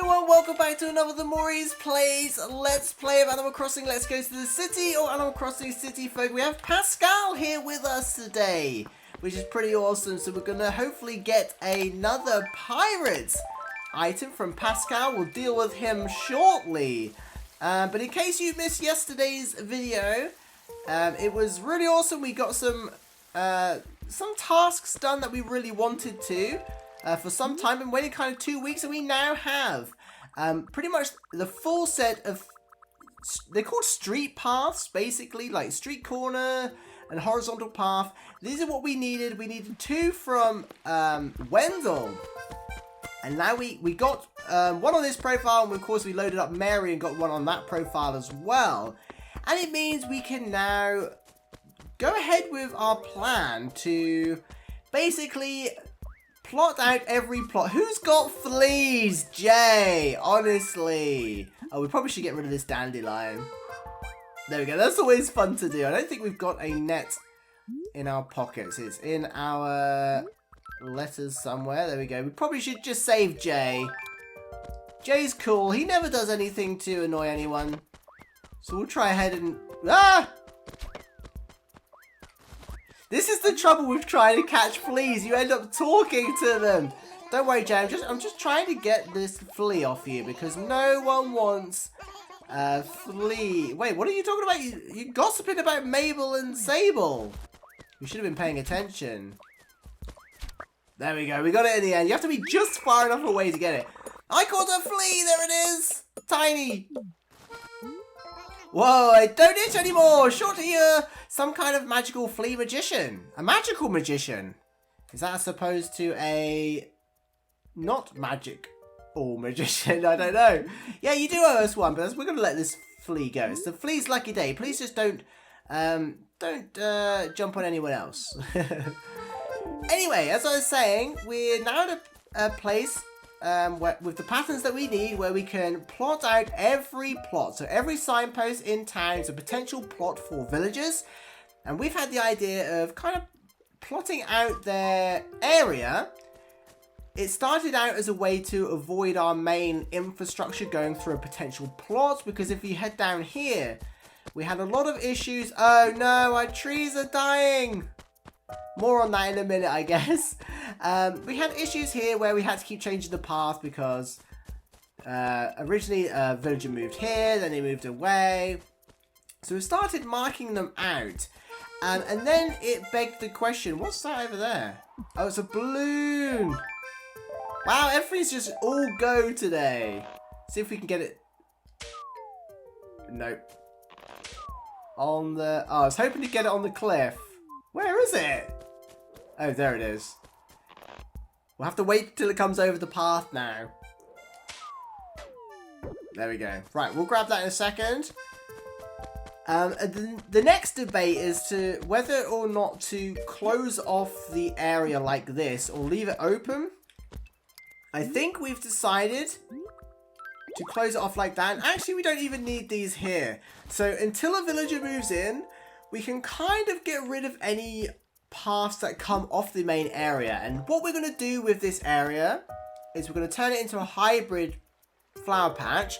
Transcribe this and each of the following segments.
everyone, welcome back to another The Mori's Plays Let's Play of Animal Crossing Let's Go to the City, or Animal Crossing City Folk. We have Pascal here with us today, which is pretty awesome. So we're going to hopefully get another pirate item from Pascal. We'll deal with him shortly. But in case you missed yesterday's video, it was really awesome. We got some tasks done that we really wanted to. For some time, been waiting kind of 2 weeks, and we now have pretty much the full set of, they're called street paths, basically, like street corner and horizontal path. These are what we needed. We needed 2 from Wendell, and now we got one on this profile, and of course we loaded up Mary and got one on that profile as well. And it means we can now go ahead with our plan to basically plot out every plot. Who's got fleas? Jay, honestly. Oh, we probably should get rid of this dandelion. There we go. That's always fun to do. I don't think we've got a net in our pockets. It's in our letters somewhere. There we go. We probably should just save Jay. Jay's cool. He never does anything to annoy anyone. So we'll try ahead and... Ah! This is the trouble with trying to catch fleas. You end up talking to them. Don't worry, Jay. I'm just trying to get this flea off you because no one wants a flea. Wait, what are you talking about? You're gossiping about Mabel and Sable. You should have been paying attention. There we go. We got it in the end. You have to be just far enough away to get it. I caught a flea. There it is. Tiny. Whoa, I don't itch anymore. Short here. Some kind of magical flea magician. A magical magician. Is that as opposed to a not magic or magician? I don't know. Yeah, you do owe us one, but we're going to let this flea go. It's the flea's lucky day. Please just don't jump on anyone else. Anyway, as I was saying, we're now at a place with the patterns that we need, where we can plot out every plot. So every signpost in town is a potential plot for villagers. And we've had the idea of kind of plotting out their area. It started out as a way to avoid our main infrastructure going through a potential plot, because if you head down here, we had a lot of issues. Oh no, our trees are dying. More on that in a minute, I guess. We had issues here where we had to keep changing the path because originally a villager moved here, then they moved away. So we started marking them out. And then it begged the question, what's that over there? Oh, it's a balloon. Wow, everything's just all go today. See if we can get it. Nope. On the... Oh, I was hoping to get it on the cliff. Where is it? Oh, there it is. We'll have to wait till it comes over the path now. There we go. Right, we'll grab that in a second. The next debate is to whether or not to close off the area like this or leave it open. I think we've decided to close it off like that. And actually, we don't even need these here. So until a villager moves in, we can kind of get rid of any paths that come off the main area. And what we're going to do with this area is we're going to turn it into a hybrid flower patch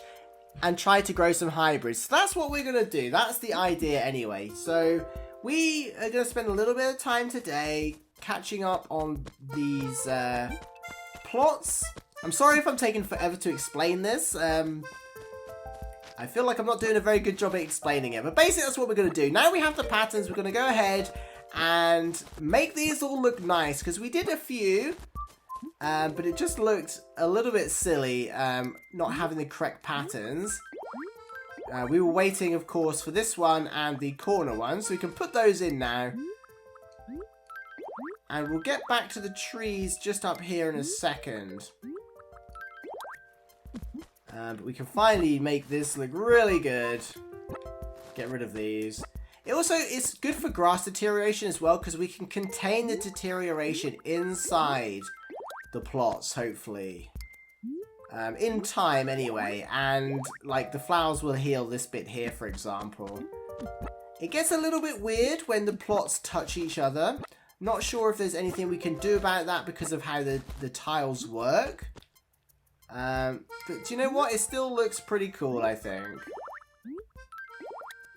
and try to grow some hybrids. So that's what we're going to do. That's the idea anyway. So we are going to spend a little bit of time today catching up on these plots. I'm sorry if I'm taking forever to explain this. I feel like I'm not doing a very good job at explaining it. But basically that's what we're going to do. Now we have the patterns, we're going to go ahead and make these all look nice. Because we did a few, but it just looked a little bit silly not having the correct patterns. We were waiting, of course, for this one and the corner one. So we can put those in now. And we'll get back to the trees just up here in a second. But we can finally make this look really good. Get rid of these. It also is good for grass deterioration as well, because we can contain the deterioration inside the plots, hopefully. In time, anyway. And, like, the flowers will heal this bit here, for example. It gets a little bit weird when the plots touch each other. Not sure if there's anything we can do about that because of how the tiles work. But do you know what? It still looks pretty cool, I think.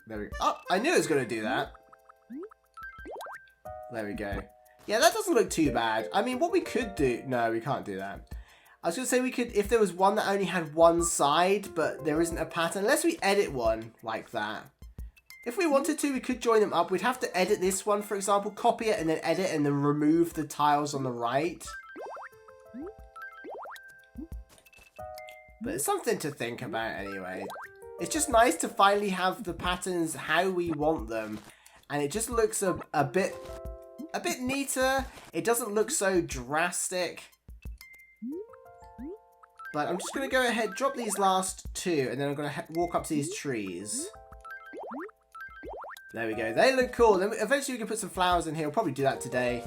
There we go. Oh, I knew it was going to do that. There we go. Yeah, that doesn't look too bad. I mean, what we could do... No, we can't do that. I was going to say we could... If there was one that only had one side, but there isn't a pattern. Unless we edit one like that. If we wanted to, we could join them up. We'd have to edit this one, for example. Copy it and then edit and then remove the tiles on the right. But it's something to think about anyway. It's just nice to finally have the patterns how we want them. And it just looks a bit neater. It doesn't look so drastic. But I'm just going to go ahead, drop these last two, and then I'm going to walk up to these trees. There we go. They look cool. Then eventually we can put some flowers in here. We'll probably do that today.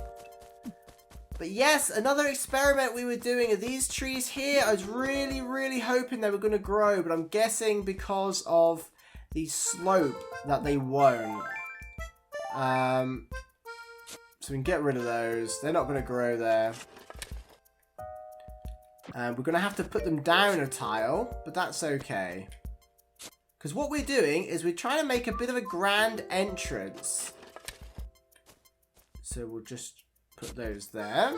But yes, another experiment we were doing are these trees here. I was really, really hoping they were going to grow, but I'm guessing because of the slope that they won't. So we can get rid of those. They're not going to grow there. We're going to have to put them down a tile, but that's okay. Because what we're doing is we're trying to make a bit of a grand entrance. So we'll just put those there.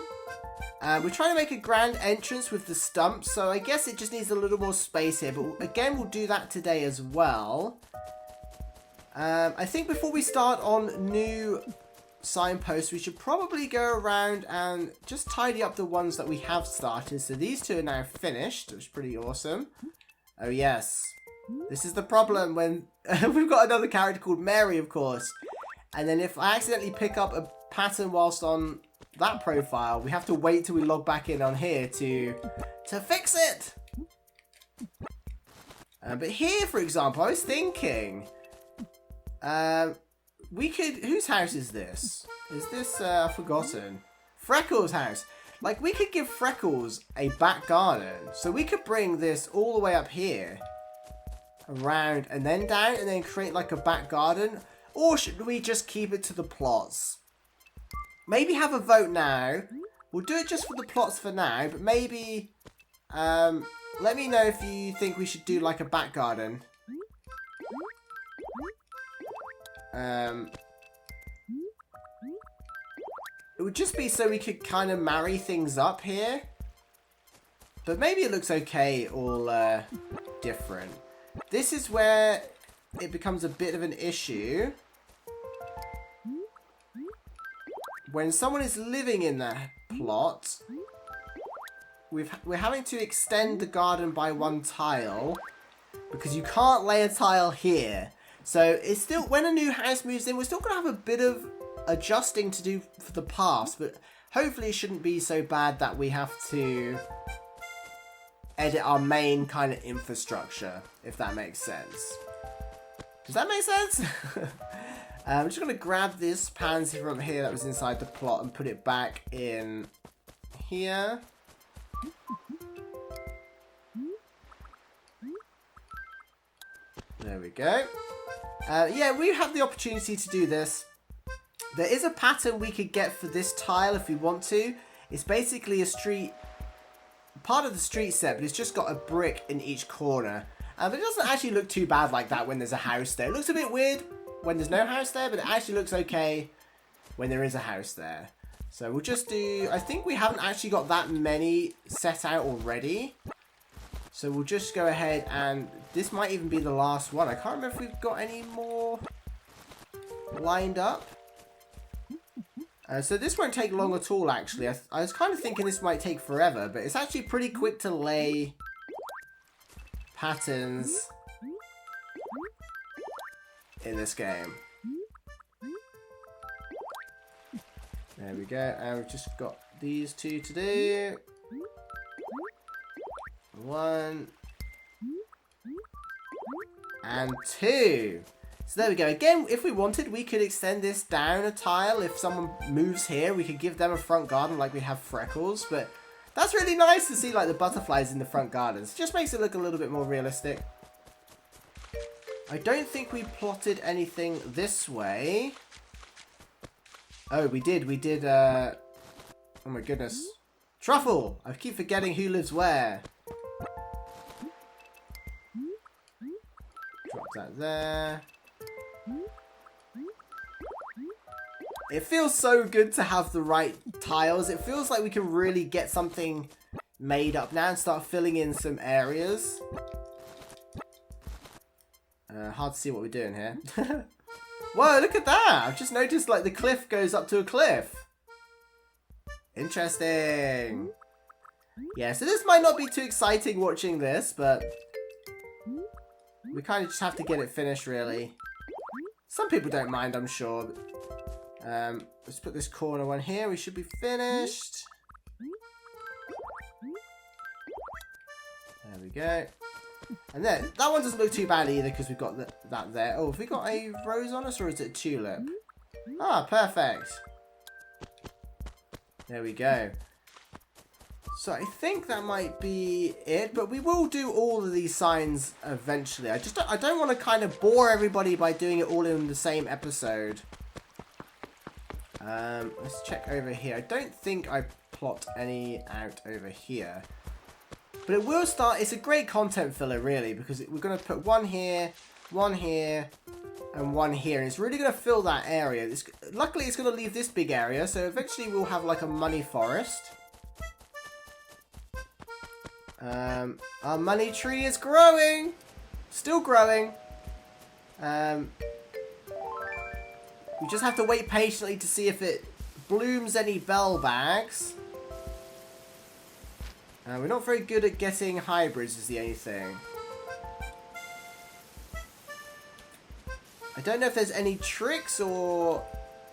We're trying to make a grand entrance with the stumps, so I guess it just needs a little more space here. But again, we'll do that today as well. I think before we start on new signposts, we should probably go around and just tidy up the ones that we have started. So these two are now finished, which is pretty awesome. Oh yes, this is the problem when we've got another character called Mori, of course. And then if I accidentally pick up a pattern whilst on that profile, we have to wait till we log back in on here to fix it. But here, for example, I was thinking, we could... Whose house is this? Is this, I've forgotten. Freckles' house. Like, we could give Freckles a back garden. So we could bring this all the way up here. Around and then down and then create like a back garden. Or should we just keep it to the plots? Maybe have a vote now. We'll do it just for the plots for now. But maybe, let me know if you think we should do like a back garden. It would just be so we could kind of marry things up here. But maybe it looks okay, all different. This is where it becomes a bit of an issue. When someone is living in that plot, we're having to extend the garden by one tile. Because you can't lay a tile here. So it's still, when a new house moves in, we're still going to have a bit of adjusting to do for the past. But hopefully it shouldn't be so bad that we have to edit our main kind of infrastructure, if that makes sense. Does that make sense? I'm just going to grab this pansy from here that was inside the plot and put it back in here. There we go. Yeah, we have the opportunity to do this. There is a pattern we could get for this tile if we want to. It's basically a street, part of the street set, but it's just got a brick in each corner. But it doesn't actually look too bad like that when there's a house there. It looks a bit weird when there's no house there, but it actually looks okay when there is a house there. So we'll just do, I think we haven't actually got that many set out already. So we'll just go ahead and this might even be the last one. I can't remember if we've got any more lined up. So this won't take long at all, actually. I was kind of thinking this might take forever, but it's actually pretty quick to lay patterns in this game. There we go. And we've just got these two to do. 1 and 2. So there we go. Again, if we wanted, we could extend this down a tile. If someone moves here, we could give them a front garden like we have Freckles. But that's really nice to see like the butterflies in the front gardens. It just makes it look a little bit more realistic. I don't think we plotted anything this way. Oh, we did. Oh my goodness. Truffle! I keep forgetting who lives where. that there. It feels so good to have the right tiles. It feels like we can really get something made up now and start filling in some areas. Hard to see what we're doing here. Whoa, look at that! I've just noticed like the cliff goes up to a cliff. Interesting. Yeah, so this might not be too exciting watching this, but we kind of just have to get it finished, really. Some people don't mind, I'm sure. Let's put this corner one here. We should be finished. There we go. And then, that one doesn't look too bad either because we've got that there. Oh, have we got a rose on us or is it a tulip? Ah, perfect. There we go. So I think that might be it, but we will do all of these signs eventually. I don't want to kind of bore everybody by doing it all in the same episode. Let's check over here. I don't think I plot any out over here. But it will start, it's a great content filler really, because we're going to put one here, and one here. And it's really going to fill that area. Luckily it's going to leave this big area, so eventually we'll have like a money forest. Our money tree is growing! Still growing. We just have to wait patiently to see if it blooms any bell bags. We're not very good at getting hybrids is the only thing. I don't know if there's any tricks or...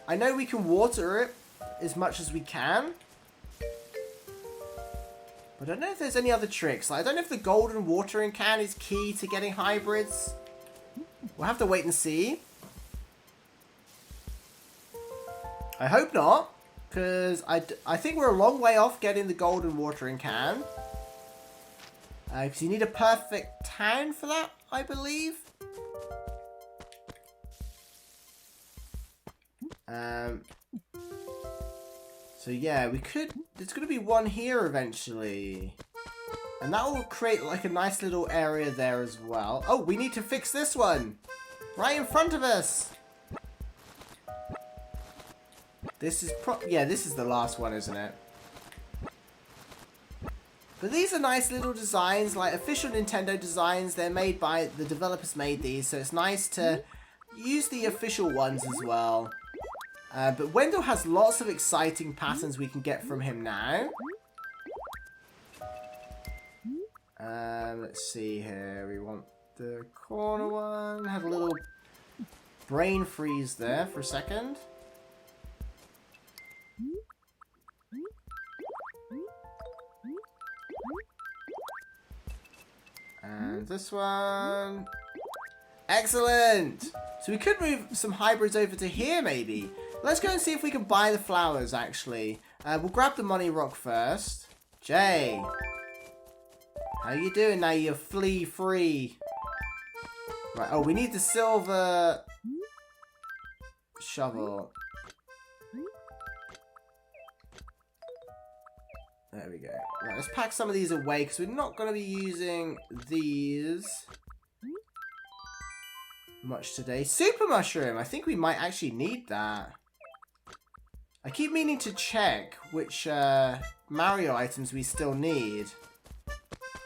I know we can water it as much as we can. But I don't know if there's any other tricks. Like, I don't know if the golden watering can is key to getting hybrids. We'll have to wait and see. I hope not. Because I think we're a long way off getting the golden watering can. Because you need a perfect town for that, I believe. So yeah, we could... There's going to be one here eventually. And that will create like a nice little area there as well. Oh, we need to fix this one. Right in front of us. This is this is the last one, isn't it? But these are nice little designs, like official Nintendo designs. They're made by, the developers made these, so it's nice to use the official ones as well. But Wendell has lots of exciting patterns we can get from him now. Let's see here. We want the corner one. Have a little brain freeze there for a second. And this one. Excellent! So we could move some hybrids over to here, maybe. Let's go and see if we can buy the flowers, actually. We'll grab the money rock first. Jay. How you doing now, you flea free? Right, oh, we need the silver shovel. There we go. Right, let's pack some of these away because we're not going to be using these much today. Super mushroom. I think we might actually need that. I keep meaning to check which Mario items we still need.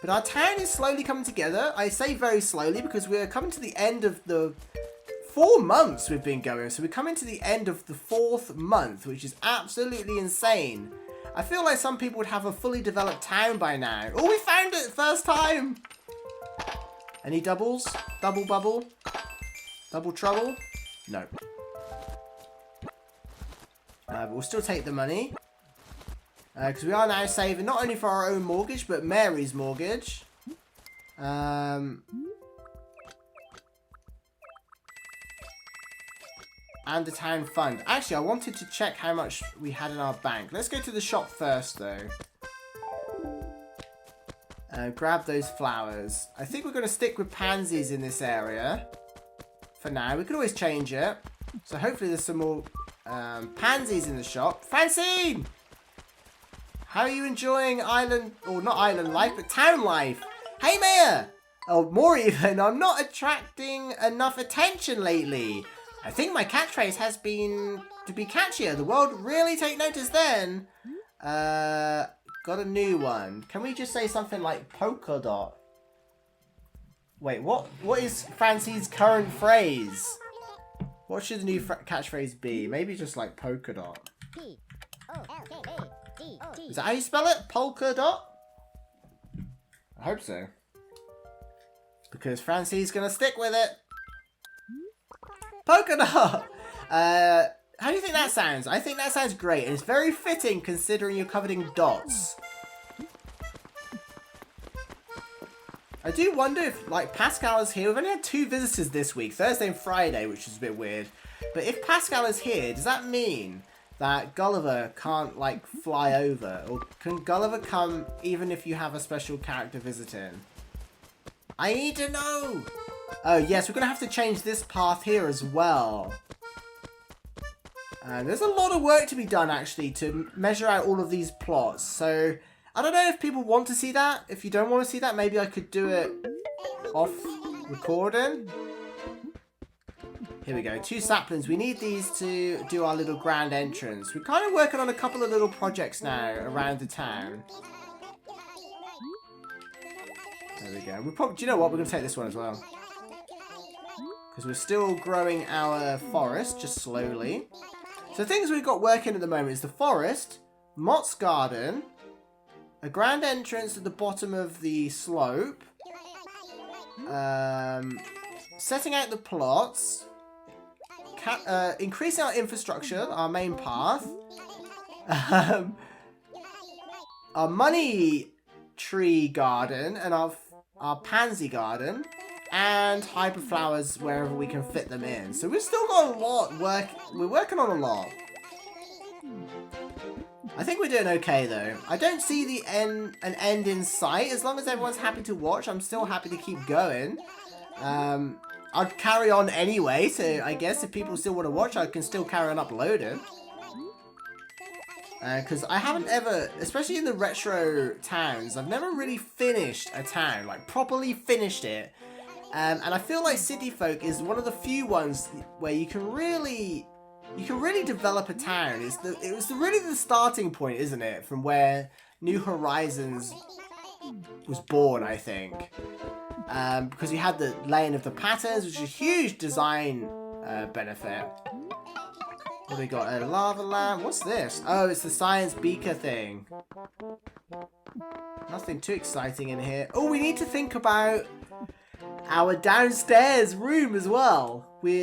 But our town is slowly coming together. I say very slowly because we're coming to the end of the 4 months we've been going. So we're coming to the end of the 4th month, which is absolutely insane. I feel like some people would have a fully developed town by now. Oh, we found it! First time! Any doubles? Double bubble? Double trouble? No. But we'll still take the money. Because we are now saving not only for our own mortgage, but Mary's mortgage. And the town fund. Actually, I wanted to check how much we had in our bank. Let's go to the shop first, though. Grab those flowers. I think we're going to stick with pansies in this area. For now. We could always change it. So hopefully there's some more pansies in the shop. Francine! How are you enjoying island, or not island life, but town life? Hey, Maya! Oh, more even, I'm not attracting enough attention lately. I think my catchphrase has been to be catchier. The world really take notice then. Got a new one. Can we just say something like polka dot? Wait, what is Francie's current phrase? What should the new catchphrase be? Maybe just like polka dot. Is that how you spell it? Polka dot? I hope so. Because Francie's gonna stick with it. Polka dot! How do you think that sounds? I think that sounds great, and it's very fitting considering you're covered in dots. I do wonder if, like, Pascal is here. We've only had 2 visitors this week, Thursday and Friday, which is a bit weird. But if Pascal is here, does that mean that Gulliver can't, like, fly over? Or can Gulliver come even if you have a special character visiting? I need to know! Oh, yes, we're going to have to change this path here as well. There's a lot of work to be done, actually, to measure out all of these plots. So, I don't know if people want to see that. If you don't want to see that, maybe I could do it off recording. Here we go. 2 saplings. We need these to do our little grand entrance. We're kind of working on a couple of little projects now around the town. There we go. Do you know what? We're going to take this one as well. Because we're still growing our forest, just slowly. So things we've got working at the moment is the forest, Mott's garden, a grand entrance at the bottom of the slope, setting out the plots, increasing our infrastructure, our main path, our money tree garden, and our pansy garden, and hyper flowers wherever we can fit them in. So we've still got a lot we're working on a lot. I think we're doing okay though. I don't see an end in sight. As long as everyone's happy to watch, I'm still happy to keep going. I'd carry on anyway, so I guess if people still want to watch, I can still carry on uploading. Because I haven't ever, especially in the retro towns, I've never really finished a town, like properly finished it. And I feel like City Folk is one of the few ones where you can really develop a town. It was really the starting point, isn't it, from where New Horizons was born, I think. Because you had the laying of the patterns, which is a huge design benefit. What do we got? A lava lamp. What's this? Oh, it's the science beaker thing. Nothing too exciting in here. Oh, we need to think about our downstairs room as well. We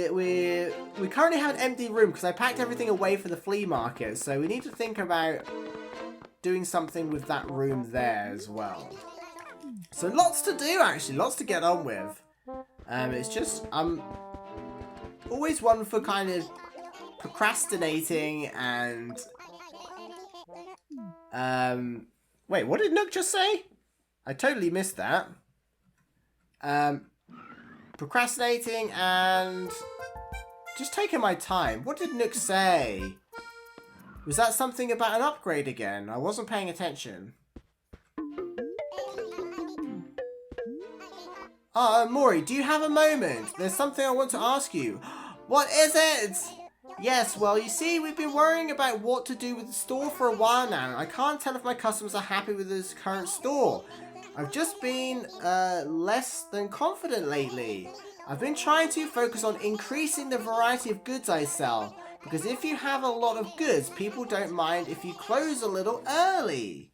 currently have an empty room because I packed everything away for the flea market. So we need to think about doing something with that room there as well. So lots to do, actually. Lots to get on with. It's just, I'm always one for kind of procrastinating and... Wait, what did Nook just say? I totally missed that. Procrastinating and just taking my time. What did Nook say? Was that something about an upgrade again? I wasn't paying attention. Mori, do you have a moment? There's something I want to ask you. What is it? Yes, well, you see, we've been worrying about what to do with the store for a while now. I can't tell if my customers are happy with this current store. I've just been less than confident lately. I've been trying to focus on increasing the variety of goods I sell. Because if you have a lot of goods, people don't mind if you close a little early.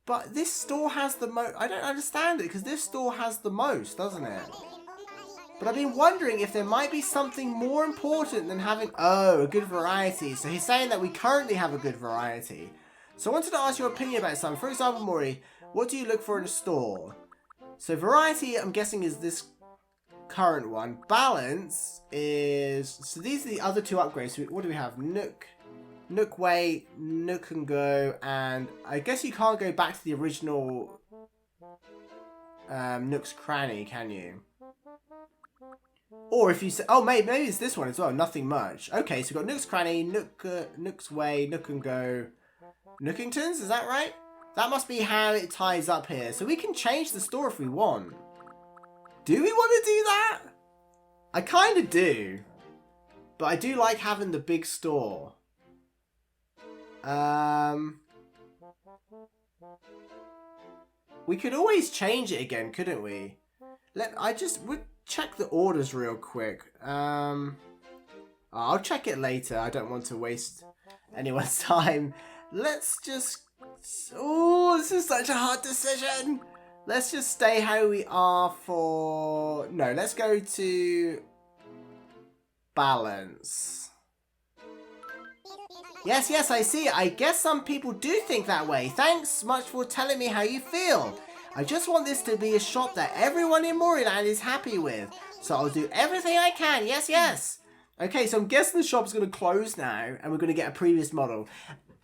But this store has the most... I don't understand it, because this store has the most, doesn't it? But I've been wondering if there might be something more important than having... Oh, a good variety. So he's saying that we currently have a good variety. So I wanted to ask your opinion about something. For example, Mori, what do you look for in a store? So variety, I'm guessing, is this current one. Balance is... So these are the other 2 upgrades. So what do we have? Nook Way, Nook and Go, and I guess you can't go back to the original Nook's Cranny, can you? Or if you say, oh, maybe it's this one as well. Nothing much. Okay, so we've got Nook's Cranny, Nook's Way, Nook and Go, Nookingtons. Is that right? That must be how it ties up here. So we can change the store if we want. Do we want to do that? I kind of do. But I do like having the big store. We could always change it again, couldn't we? We'll check the orders real quick. I'll check it later. I don't want to waste anyone's time. Let's just... Oh, this is such a hard decision. Let's just stay how we are for... No, let's go to... balance. Yes, I see. I guess some people do think that way. Thanks much for telling me how you feel. I just want this to be a shop that everyone in Moriland is happy with. So I'll do everything I can. Yes. Okay, so I'm guessing the shop's going to close now and we're going to get a previous model.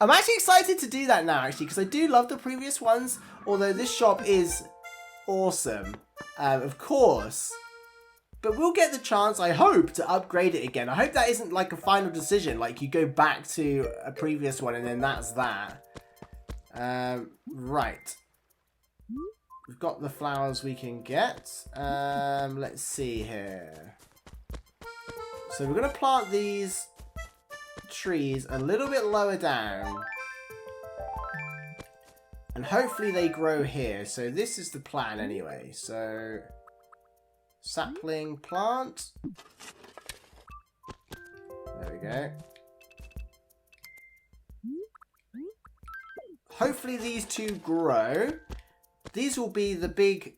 I'm actually excited to do that now, actually, because I do love the previous ones. Although this shop is awesome, of course. But we'll get the chance, I hope, to upgrade it again. I hope that isn't like a final decision, like you go back to a previous one and then that's that. Right. We've got the flowers we can get. Let's see here. So we're going to plant these trees a little bit lower down. And hopefully they grow here. So this is the plan anyway. So... sapling plant. There we go. Hopefully these two grow. These will be the big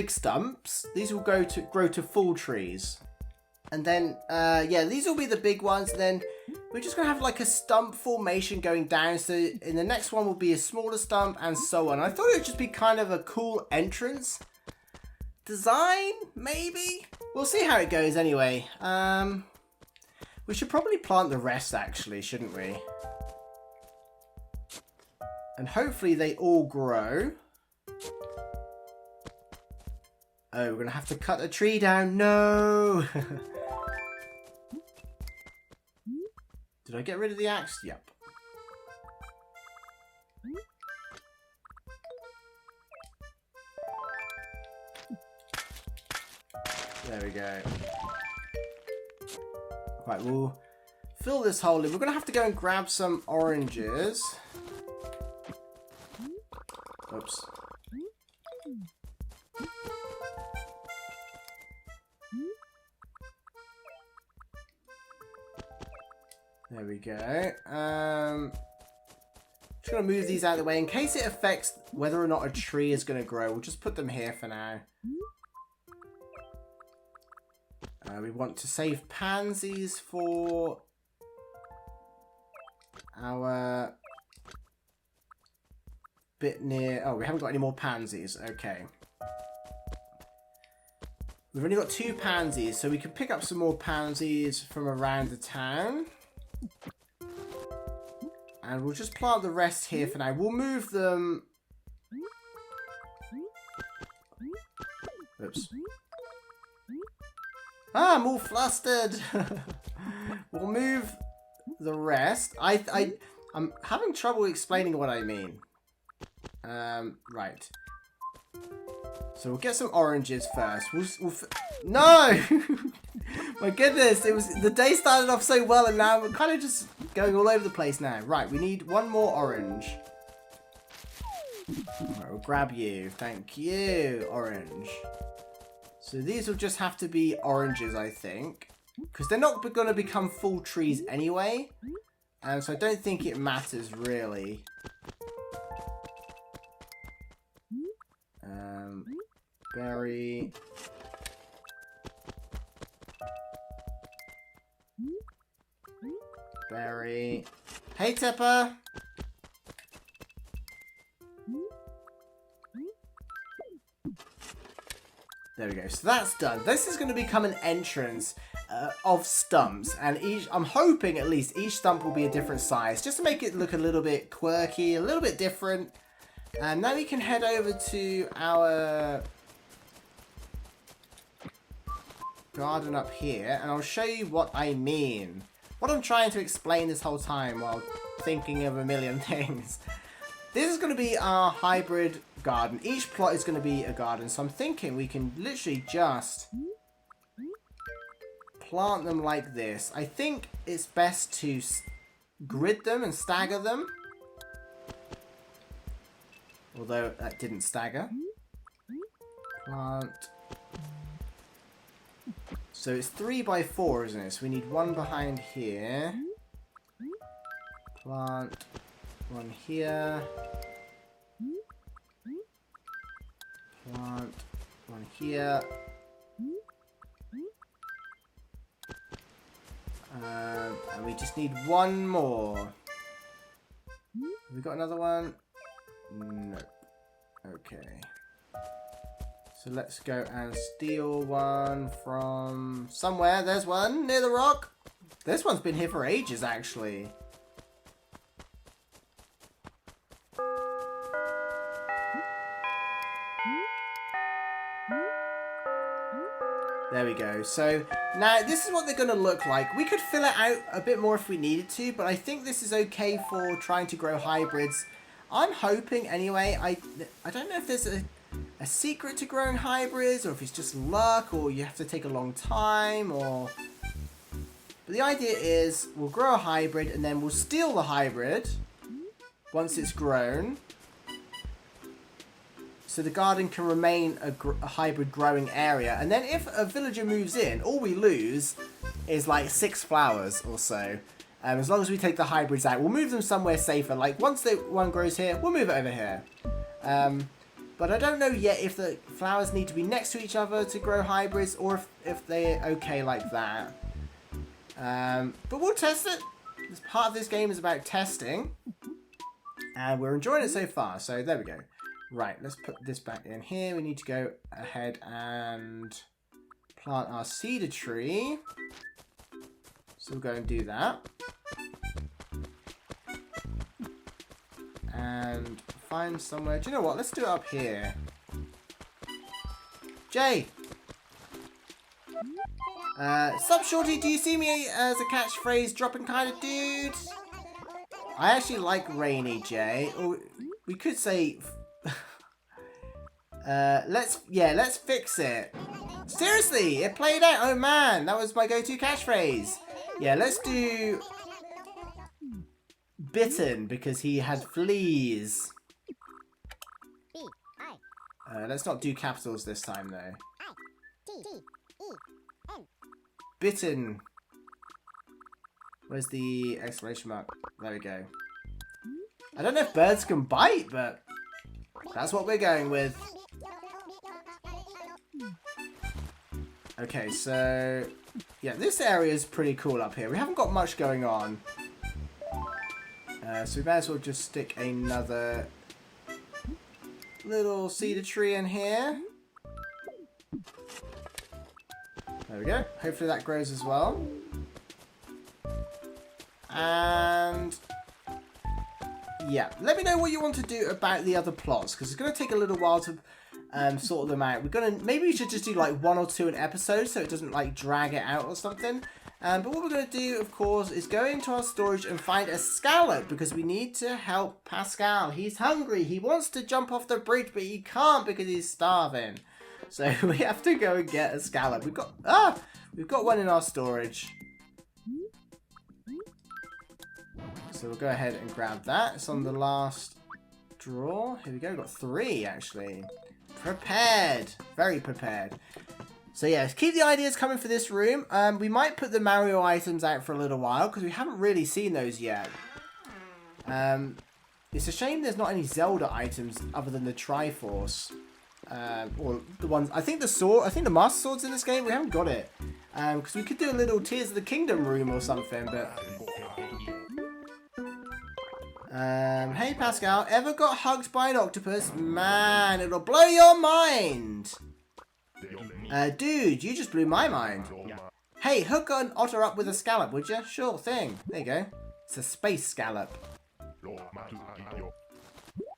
stumps. These will grow to full trees. And then yeah, these will be the big ones. And then we're just gonna have like a stump formation going down. So in the next one will be a smaller stump and so on. I thought it would just be kind of a cool entrance design, maybe? We'll see how it goes anyway. We should probably plant the rest actually, shouldn't we? And hopefully they all grow. Oh, we're gonna have to cut a tree down. No! Did I get rid of the axe? Yep. There we go. Right, we'll fill this hole in. We're going to have to go and grab some oranges. Oops. There we go. Just going to move these out of the way in case it affects whether or not a tree is going to grow. We'll just put them here for now. We want to save pansies for our bit near... Oh, we haven't got any more pansies. Okay. We've only got 2 pansies, so we can pick up some more pansies from around the town. And we'll just plant the rest here for now. We'll move them... Oops. Ah, I'm all flustered. We'll move the rest. I'm having trouble explaining what I mean. Right. So we'll get some oranges first. No! My goodness, the day started off so well and now we're kind of just going all over the place now. Right, we need 1 more orange. Right, we'll grab you. Thank you, orange. So these will just have to be oranges, I think. Because they're not going to become full trees anyway. So I don't think it matters, really. Berry. Berry. Hey, Tipper! There we go. So that's done. This is going to become an entrance of stumps. And I'm hoping at least each stump will be a different size. Just to make it look a little bit quirky, a little bit different. And now we can head over to our garden up here. And I'll show you what I mean. What I'm trying to explain this whole time while thinking of a million things. This is going to be our hybrid garden. Each plot is going to be a garden. So I'm thinking we can literally just plant them like this. I think it's best to grid them and stagger them. Although that didn't stagger. Plant. So it's 3 by 4, isn't it? So we need one behind here. Plant one here. Plant one here. And we just need one more. Have we got another one? No. Okay. So let's go and steal one from somewhere. There's one near the rock. This one's been here for ages, actually. There we go. So now this is what they're going to look like. We could fill it out a bit more if we needed to, but I think this is okay for trying to grow hybrids. I'm hoping anyway. I don't know if there's a secret to growing hybrids, or if it's just luck, or you have to take a long time, or... But the idea is we'll grow a hybrid and then we'll steal the hybrid once it's grown. So the garden can remain a hybrid growing area. And then if a villager moves in, all we lose is like 6 flowers or so. As long as we take the hybrids out, we'll move them somewhere safer. Like once one grows here, we'll move it over here. But I don't know yet if the flowers need to be next to each other to grow hybrids, or if they're okay like that. But we'll test it. This part of this game is about testing. And we're enjoying it so far. So there we go. Right, let's put this back in here. We need to go ahead and plant our cedar tree. So we'll go and do that. And find somewhere. Do you know what? Let's do it up here. Jay! Sup, Shorty? Do you see me as a catchphrase dropping kind of dude? I actually like rainy, Jay. Or we could say... let's fix it. Seriously, it played out. Oh man, that was my go-to catchphrase. Yeah, let's do bitten because he had fleas. Let's not do capitals this time though. Bitten. Where's the exclamation mark? There we go. I don't know if birds can bite, but that's what we're going with. Okay, so yeah, this area is pretty cool up here. We haven't got much going on. So we may as well just stick another little cedar tree in here. There we go. Hopefully that grows as well. And yeah, let me know what you want to do about the other plots, because it's going to take a little while to sort them out. Maybe we should just do like 1 or 2 an episode so it doesn't like drag it out or something. But what we're going to do, of course, is go into our storage and find a scallop, because we need to help Pascal. He's hungry. He wants to jump off the bridge, but he can't because he's starving. So we have to go and get a scallop. We've got one in our storage. So we'll go ahead and grab that. It's on the last drawer. Here we go. We've got 3 actually. Prepared. Very prepared. So yeah, keep the ideas coming for this room. We might put the Mario items out for a little while because we haven't really seen those yet. It's a shame there's not any Zelda items other than the Triforce. Or the ones, I think the Master Sword's in this game. We haven't got it. Because we could do a little Tears of the Kingdom room or something, but... hey Pascal, ever got hugged by an octopus? Man, it'll blow your mind! Dude, you just blew my mind. Hey, hook an otter up with a scallop, would you? Sure thing. There you go. It's a space scallop.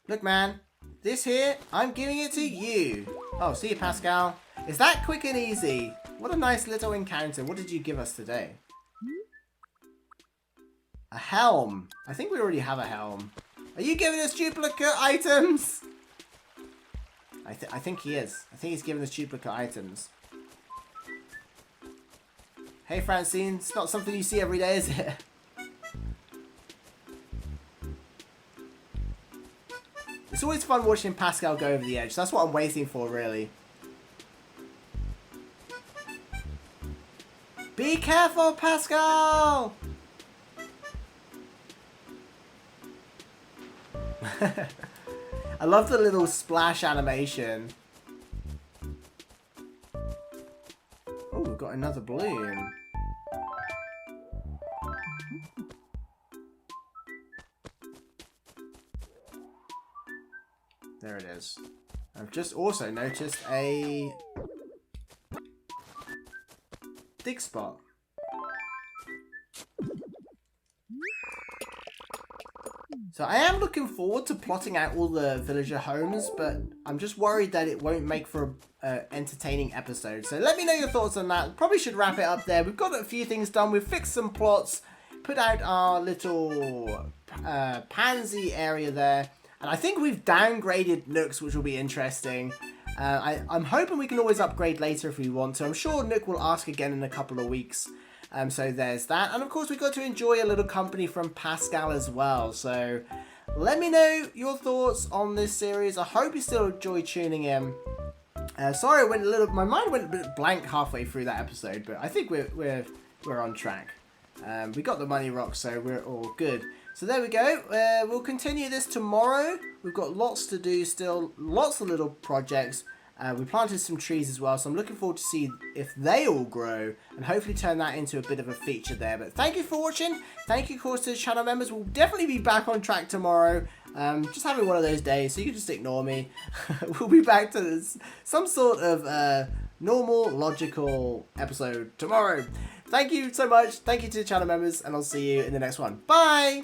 Look, man. This here, I'm giving it to you. Oh, see you, Pascal. Is that quick and easy? What a nice little encounter. What did you give us today? A helm. I think we already have a helm. Are you giving us duplicate items? I think he is. I think he's giving us duplicate items. Hey Francine, it's not something you see every day, is it? It's always fun watching Pascal go over the edge. That's what I'm waiting for, really. Be careful, Pascal! I love the little splash animation. Oh, we've got another balloon. There it is. I've just also noticed a dig spot. So I am looking forward to plotting out all the villager homes, but I'm just worried that it won't make for an entertaining episode. So let me know your thoughts on that. Probably should wrap it up there. We've got a few things done. We've fixed some plots, put out our little pansy area there. And I think we've downgraded Nooks, which will be interesting. I'm hoping we can always upgrade later if we want to. I'm sure Nook will ask again in a couple of weeks. So there's that. And of course, we got to enjoy a little company from Pascal as well. So let me know your thoughts on this series. I hope you still enjoy tuning in. Sorry, my mind went a bit blank halfway through that episode, but I think we're on track. We got the money rock, so we're all good. So there we go. We'll continue this tomorrow. We've got lots to do still, lots of little projects. We planted some trees as well, so I'm looking forward to see if they all grow and hopefully turn that into a bit of a feature there. But thank you for watching. Thank you, of course, to the channel members. We'll definitely be back on track tomorrow. Just having one of those days, so you can just ignore me. We'll be back to some sort of normal, logical episode tomorrow. Thank you so much. Thank you to the channel members, and I'll see you in the next one. Bye!